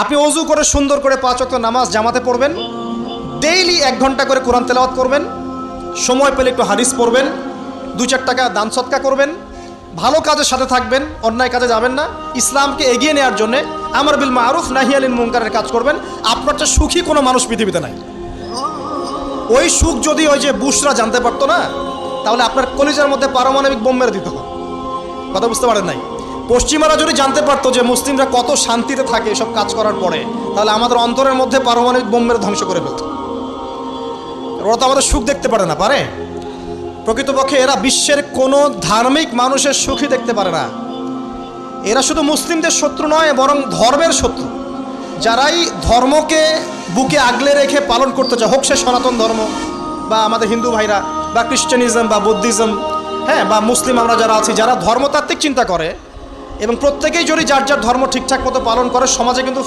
আপনি অজু করে সুন্দর করে 5 ওয়াক্ত নামাজ জামাতে পড়বেন, ডেইলি 1 ঘন্টা করে কোরআন তেলাওয়াত করবেন, সময় পেলে একটু হাদিস পড়বেন, 2-4 টাকা দান সদকা করবেন, ভালো কাজের সাথে থাকবেন, অন্যায় কাজে যাবেন না, ইসলামকে এগিয়ে নেওয়ার জন্য আমর বিল মারুফ নাহি আনিল মুনকারের কাজ করবেন। আপনার চেয়ে সুখী কোনো মানুষ পৃথিবীতে নাই। ওই সুখ যদি ওই যে বুশরা জানতে পারতো না, তাহলে আপনার কলিজার মধ্যে পারমাণবিক বোম মেরে দিত। কথা বুঝতে পারেন নাই? পশ্চিমারা যদি জানতে পারতো যে মুসলিমরা কত শান্তিতে থাকে এসব কাজ করার পরে, তাহলে আমাদের অন্তরের মধ্যে পারমাণবিক বোম মেরে ধ্বংস করে ফেলত। ওরা তো আমাদের সুখ দেখতে পারে না, পারে? প্রকৃতপক্ষে এরা বিশ্বের কোনো ধার্মিক মানুষের সুখই দেখতে পারে না। এরা শুধু মুসলিমদের শত্রু নয়, বরং ধর্মের শত্রু। যারাই ধর্মকে বুকে আগলে রেখে পালন করতে চায়, হোক সে সনাতন ধর্ম বা আমাদের হিন্দু ভাইরা বা খ্রিস্টানিজম বা বুদ্ধিজম, হ্যাঁ, বা মুসলিম আমরা যারা আছি, যারা ধর্মতাত্ত্বিক চিন্তা করে এবং প্রত্যেকেই যদি যার যার ধর্ম ঠিকঠাক মতো পালন করে, সমাজে কিন্তু